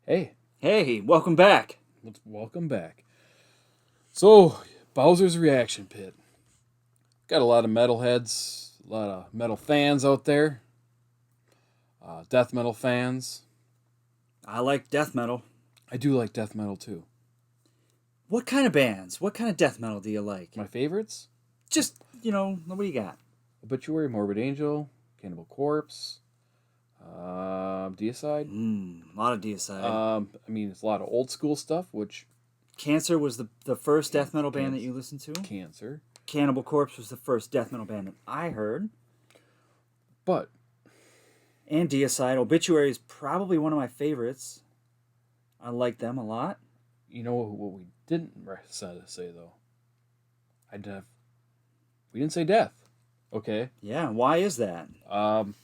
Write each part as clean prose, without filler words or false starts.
Hey, Hey, welcome back. welcome back. So, Bowser's Reaction Pit. Got a lot of metalheads, a lot of metal fans out there, death metal fans. I like death metal. I do like death metal too. What kind of bands? What kind of death metal do you like? My favorites? Just, what do you got? Obituary, Morbid Angel, Cannibal Corpse, Deicide. A lot of Deicide. It's a lot of old school stuff, which Cancer was the first death metal band that you listened to. Cancer. Cannibal Corpse was the first death metal band that I heard. But And Deicide. Obituary is probably one of my favorites. I like them a lot. you know what we didn't say though? We didn't say death. Okay. Yeah, why is that? Um,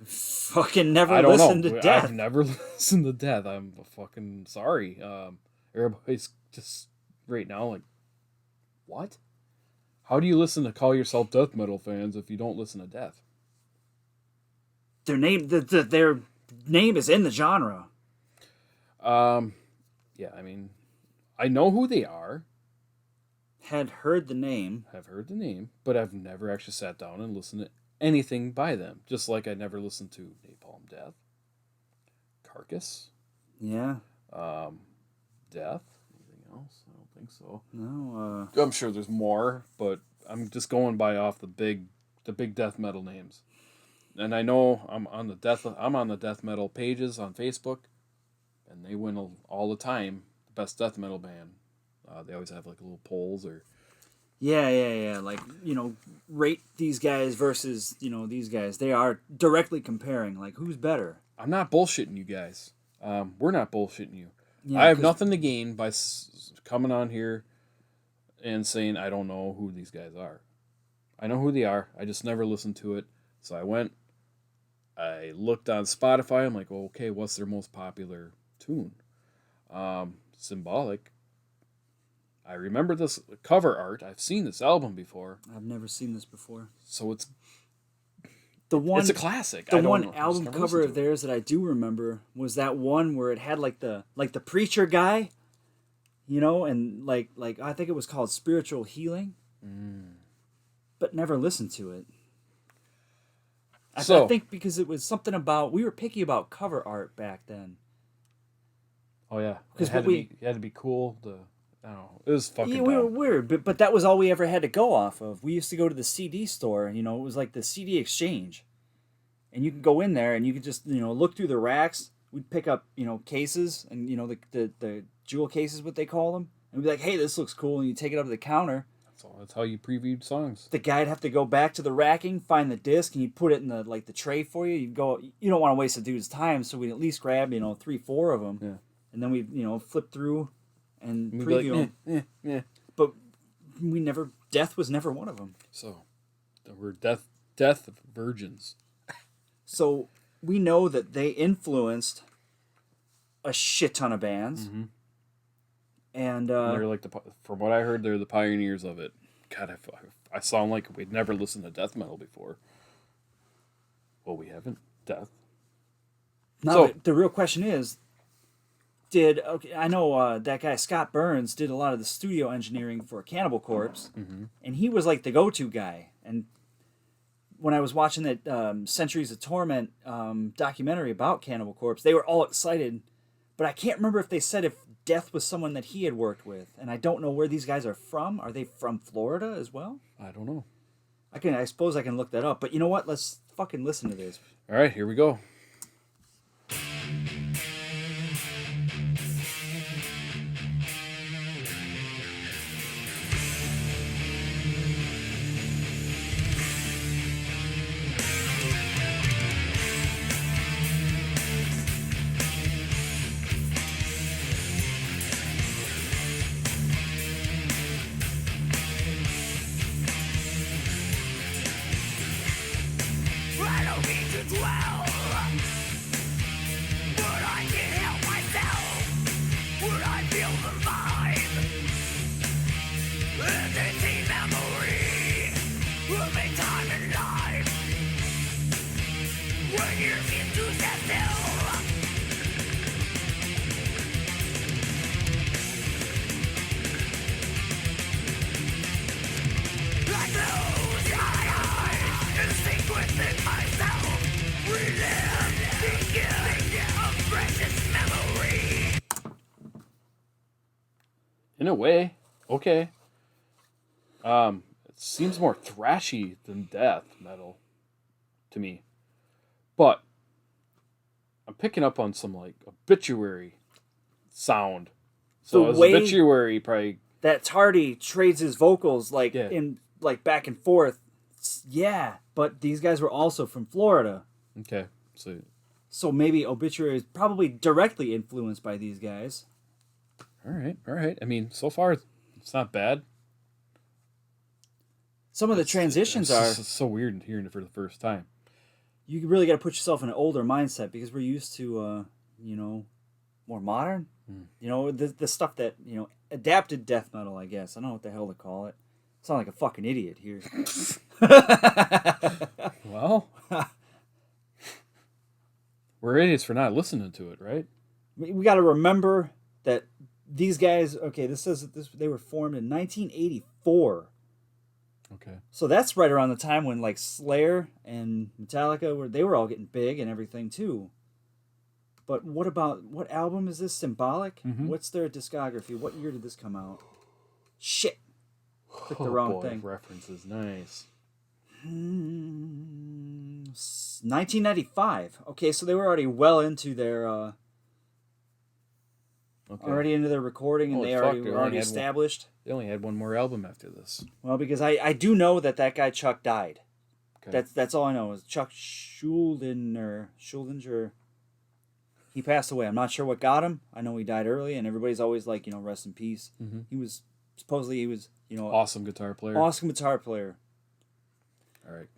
Fucking never I don't listened know. to death. I've never listened to death. I'm fucking sorry. Everybody's just right now like, what? How do you listen to call yourself death metal fans if you don't listen to death? Their name is in the genre. Yeah, I know who they are. Had heard the name. Have heard the name, but I've never actually sat down and listened to anything by them. Just like I never listened to Napalm Death, Carcass, Yeah. Death. Anything else? I don't think so. No. I'm sure there's more, but I'm just going by off the big death metal names. And I know I'm on the death metal pages on Facebook, and they win all the time. The best death metal band. They always have like little polls or. Yeah. Like, rate these guys versus, these guys. They are directly comparing, like, who's better. I'm not bullshitting you guys. We're not bullshitting you. Yeah, I have nothing to gain by coming on here and saying I don't know who these guys are. I know who they are. I just never listened to it. So I looked on Spotify. I'm like, well, okay, what's their most popular tune? Symbolic. I remember this cover art. I've seen this album before. I've never seen this before. So it's it's a classic. The one album cover of theirs that I do remember was that one where it had like the preacher guy, and like I think it was called Spiritual Healing. But never listened to it. I think because it was something about, we were picky about cover art back then. Oh yeah, because it had to be cool. I don't know. It was fucking. Yeah, we were weird, but that was all we ever had to go off of. We used to go to the CD store. It was like the CD exchange, and you could go in there and you could just look through the racks. We'd pick up cases and the jewel cases, what they call them, and we'd be like, hey, this looks cool, and you take it up to the counter. That's how you previewed songs. The guy'd have to go back to the racking, find the disc, and he'd put it in the tray for you. You don't want to waste the dude's time, so we'd at least grab 3-4 of them, yeah. And then we flip through and preview them. Yeah. But death was never one of them. So we're death virgins. So we know that they influenced a shit ton of bands. Mm-hmm. And they're like from what I heard, they're the pioneers of it. God, I sound like we'd never listened to death metal before. Well, we haven't. Death. Now, the real question is, I know that guy Scott Burns did a lot of the studio engineering for Cannibal Corpse, and he was like the go-to guy. And when I was watching that Centuries of Torment documentary about Cannibal Corpse, they were all excited, but I can't remember if they said if Death was someone that he had worked with, and I don't know where these guys are from. Are they from Florida as well? I don't know. I suppose I can look that up, but you know what? Let's fucking listen to this. All right, here we go. I don't mean to dwell, but I can't help myself when I feel the vibe. It's a deep memory of a time in life when you're into stand still. In a way, okay. It seems more thrashy than death metal to me, but I'm picking up on some like obituary sound. So The as way obituary, probably that Tardy trades his vocals like Yeah. in like back and forth. Yeah, but these guys were also from Florida. okay. So maybe Obituary is probably directly influenced by these guys. All right. I mean, so far it's not bad. Some of the transitions It's are. so weird hearing it for the first time. You really got to put yourself in an older mindset because we're used to, more modern. The stuff that adapted death metal. I guess I don't know what the hell to call it. I sound like a fucking idiot here. Well, we're idiots for not listening to it, right? We got to remember that these guys. Okay, this says that they were formed in 1984. Okay. So that's right around the time when like Slayer and Metallica were all getting big and everything too. But what album is this? Symbolic? Mm-hmm. What's their discography? What year did this come out? Shit. Clicked the wrong thing. References, nice. 1995. Okay, so they were already well into their recording, and they were already established. They only had one more album after this. Well, because I do know that guy Chuck died. Okay. That's all I know is Chuck Schuldiner. He passed away. I'm not sure what got him. I know he died early, and everybody's always like, rest in peace. Mm-hmm. He was awesome guitar player. Awesome guitar player. All right.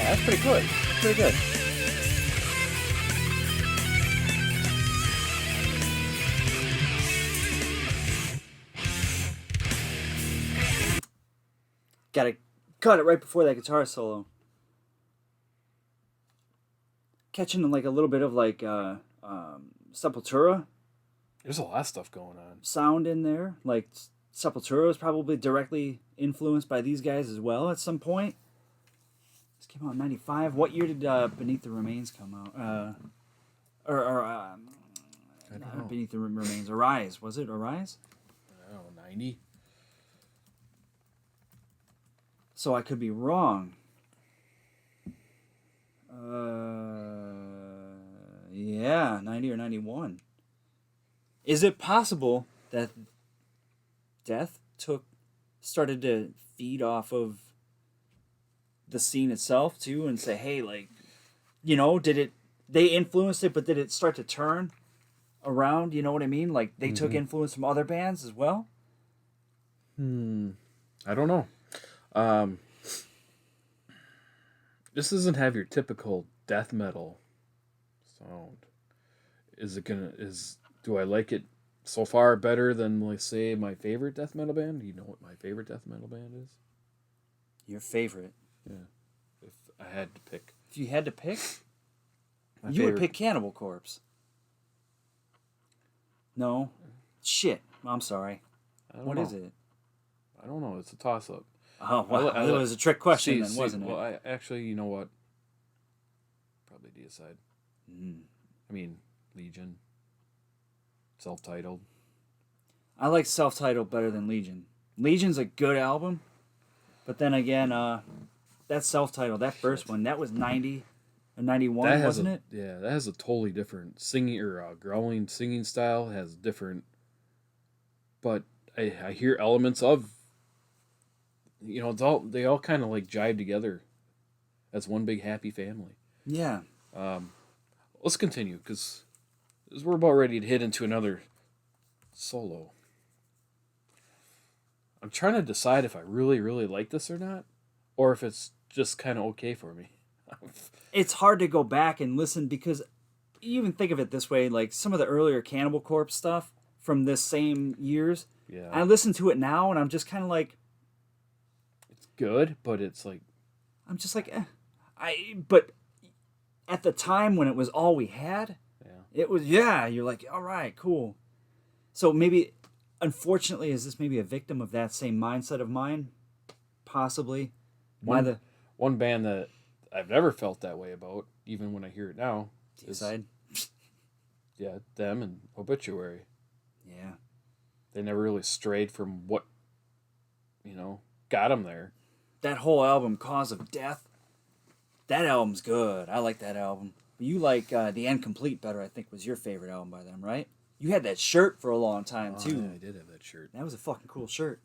That's pretty good. Pretty good. Gotta cut it right before that guitar solo. Catching like a little bit of like Sepultura. There's a lot of stuff going on. Sound in there. Like Sepultura is probably directly influenced by these guys as well at some point. This came out in 95. What year did Beneath the Remains come out? I don't know. Beneath the Remains. Arise. Was it Arise? I don't know, 90? So I could be wrong. Yeah, 90 or 91. Is it possible that Death started to feed off of the scene itself too and say, hey, like, they influenced it, but did it start to turn around? You know what I mean? Like they took influence from other bands as well? I don't know. This doesn't have your typical death metal sound. Do I like it so far better than, like, say, my favorite death metal band? Do you know what my favorite death metal band is? Your favorite? Yeah. If I had to pick. If you had to pick, My you favorite. would pick Cannibal Corpse. No, shit. I'm sorry. What is it? I don't know. It's a toss up. Oh, wow. It was a trick question then, See, wasn't it? well, you know what? Probably Deicide. I mean, Legion. Self-titled. I like Self-Titled better than Legion. Legion's a good album, but then again, that Self-Titled, that first one, that was 90 or 91, wasn't it? Yeah, that has a totally different singing or growling singing style. It has different, but I hear elements of, they all kind of like jive together as one big happy family. Yeah. Let's continue because we're about ready to hit into another solo. I'm trying to decide if I really, really like this or not, or if it's just kind of okay for me. It's hard to go back and listen because you even think of it this way, like some of the earlier Cannibal Corpse stuff from this same years. Yeah. I listen to it now and I'm just kind of like, It's good, but it's like, I'm just like, but at the time when it was all we had, it was, you're like, all right, cool. So maybe, unfortunately, is this maybe a victim of that same mindset of mine? Possibly. one band that I've never felt that way about, even when I hear it now, Deicide? Yeah, them and Obituary. Yeah. They never really strayed from what, got them there. That whole album, Cause of Death, that album's good. I like that album. But you like The Incomplete better, I think, was your favorite album by them, right? You had that shirt for a long time, too. Yeah, I did have that shirt. That was a fucking cool shirt.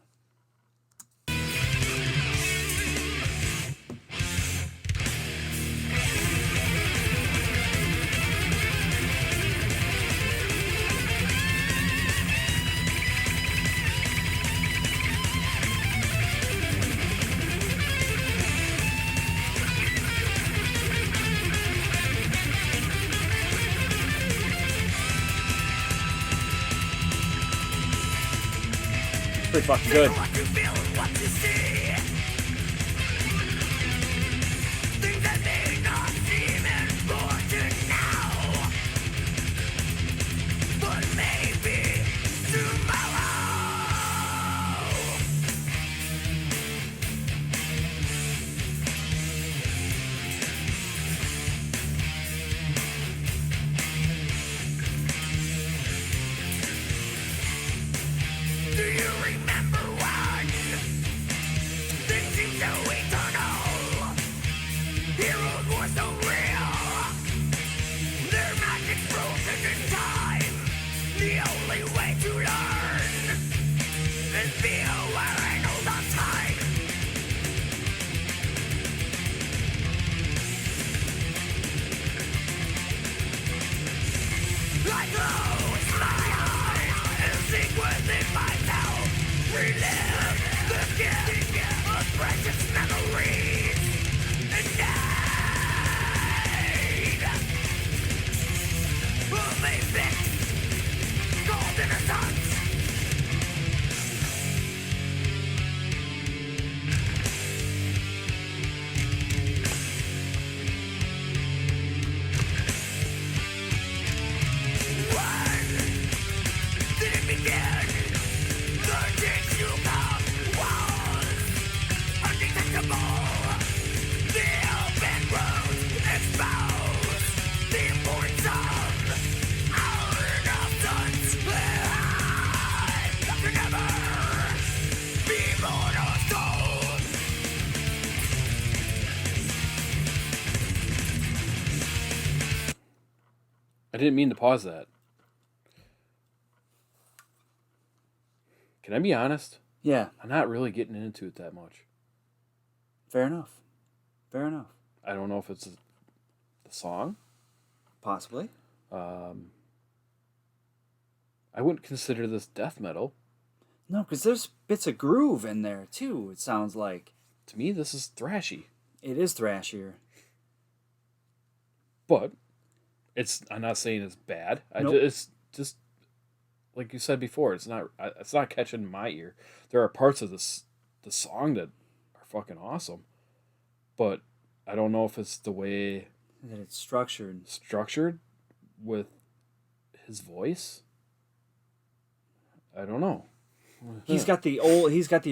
Pretty fucking good. What you feel and what you see. Things that may not seem important now, but maybe tomorrow. Do you remember when things seemed so eternal? Heroes were so real. Their magic frozen in time. The only way to learn is be aware and hold on tight. I close my eyes and sink within myself. Relive the gift of precious memories and need of a fixed cold innocence. When did it begin? The change you come was undetectable. The open road exposed the importance of our innocence. I can never be born of soul. I didn't mean to pause that. Can I be honest? Yeah, I'm not really getting into it that much. fair enough. Fair enough. I don't know if it's the song. Possibly. I wouldn't consider this death metal. No, because there's bits of groove in there, too, it sounds like. To me, this is thrashy. It is thrashier. But I'm not saying it's bad. Nope. It's just like you said before. It's not catching my ear. There are parts of the song that are fucking awesome, but I don't know if it's the way that it's structured with his voice. I don't know. He's got the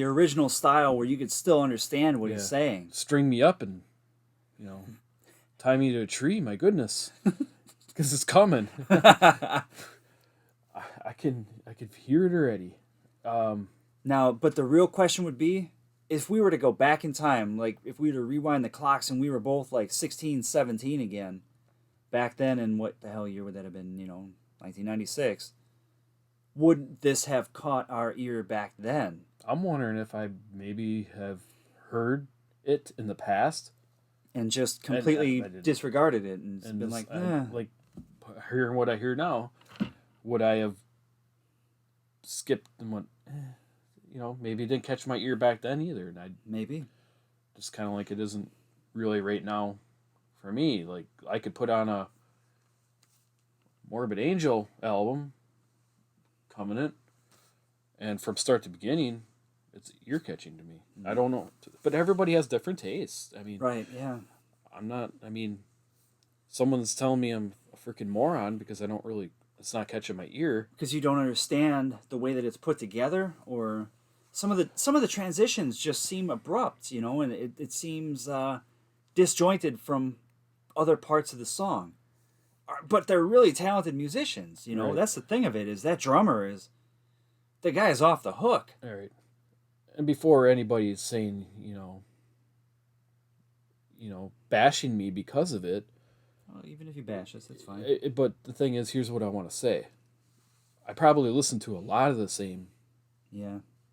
original style where you could still understand what he's saying. String me up and, tie me to a tree. My goodness, because it's coming. I can hear it already. Now, but the real question would be, if we were to go back in time, like if we were to rewind the clocks and we were both like 16, 17 again, back then, and what the hell year would that have been? 1996. Would this have caught our ear back then? I'm wondering if I maybe have heard it in the past and just completely disregarded it and been just, like, like hearing what I hear now, would I have skipped and went, maybe it didn't catch my ear back then either, and I maybe just kind of like it isn't really right now for me. Like I could put on a Morbid Angel album, Covenant, and from start to beginning, it's ear catching to me. I don't know, but everybody has different tastes. I mean, right? Yeah. Someone's telling me I'm a freaking moron because it's not catching my ear. Because you don't understand the way that it's put together, or some of the transitions just seem abrupt, and it seems disjointed from other parts of the song. But they're really talented musicians, Right. That's the thing of it, is that drummer the guy is off the hook. All right. And before anybody's saying, bashing me because of it. Well, even if you bash us, that's fine. But the thing is, here's what I want to say. I probably listen to a lot of the same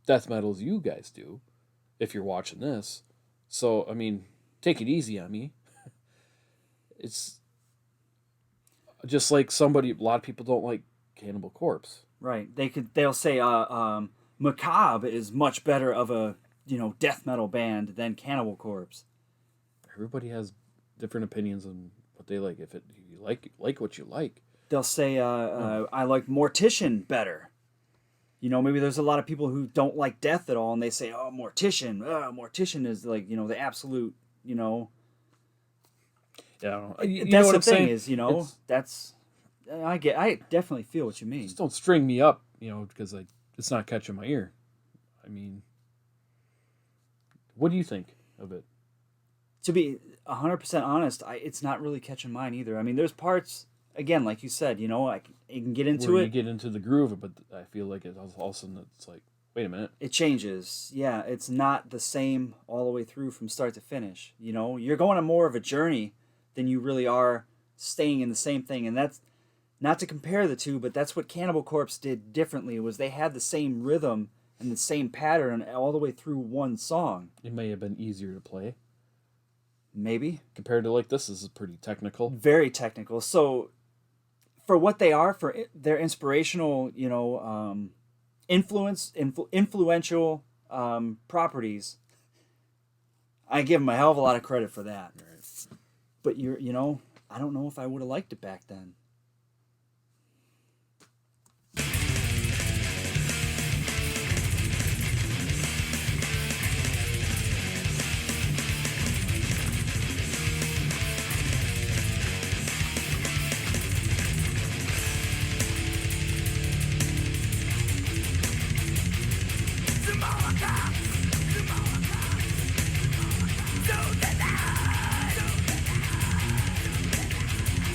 death metal as you guys do, if you're watching this. So, take it easy on me. It's just like a lot of people don't like Cannibal Corpse. Right. They'll say Macabre is much better of a, death metal band than Cannibal Corpse. Everybody has different opinions on what they like. If you like what you like. They'll say I like Mortician better. Maybe there's a lot of people who don't like death at all, and they say, "Oh, Mortician. Mortician is like, the absolute, Yeah, I don't know. That's the thing is, that's I definitely feel what you mean. Just don't string me up, because it's not catching my ear. What do you think of it? To be 100% honest, it's not really catching mine either. There's parts, again, like you said, you can get into it. You get into the groove, but I feel like all of a sudden it's like, wait a minute. It changes. Yeah, it's not the same all the way through from start to finish. You're going on more of a journey than you really are staying in the same thing. And that's not to compare the two, but that's what Cannibal Corpse did differently, was they had the same rhythm and the same pattern all the way through one song. It may have been easier to play. Maybe. Compared to this is pretty technical. Very technical. So for what they are, for their inspirational, influential properties, I give them a hell of a lot of credit for that. Right. But I don't know if I would have liked it back then.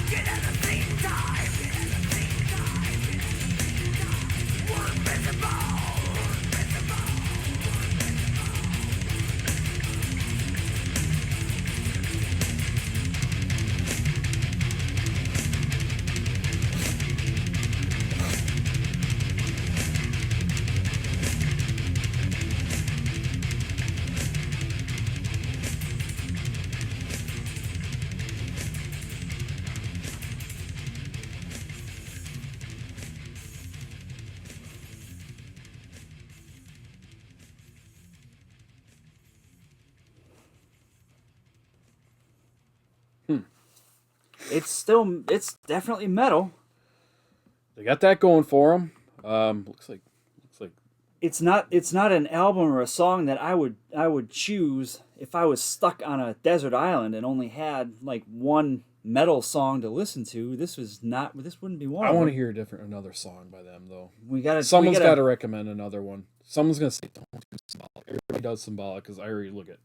Get at the same time. it's definitely metal. They got that going for them. Looks like It's not an album or a song that I would choose if I was stuck on a desert island and only had like one metal song to listen to. This wouldn't be one. I want want to hear another song by them though. Someone's got to recommend another one. Someone's gonna say don't do Symbolic. Everybody does Symbolic because I already look at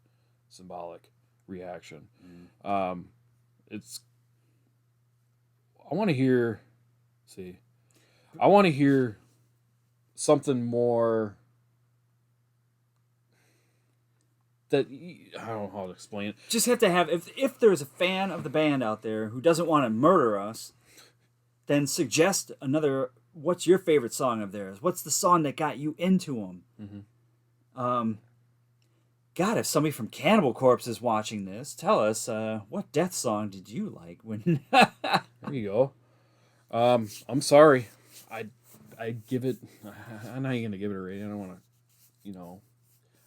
Symbolic reaction. It's. I want to hear. See, I want to hear something more. That I don't know how to explain it. Just have to have if there's a fan of the band out there who doesn't want to murder us, then suggest another. What's your favorite song of theirs? What's the song that got you into them? Mm-hmm. God, if somebody from Cannibal Corpse is watching this, tell us what death song did you like when? There you go. I'm sorry. I give it. I'm not even gonna give it a rating. I don't want to,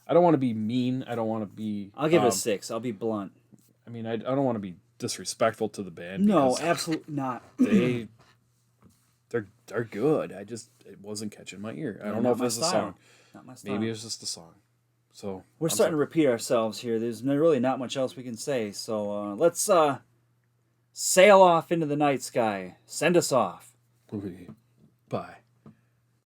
I don't want to be mean. I don't want to be. I'll give it a 6. I'll be blunt. I mean, I don't want to be disrespectful to the band. No, absolutely not. They're good. It wasn't catching my ear. I don't know if it's a song. Not my style. Maybe it's just a song. So we're starting to repeat ourselves here. There's really not much else we can say. So let's sail off into the night sky. Send us off. Bye.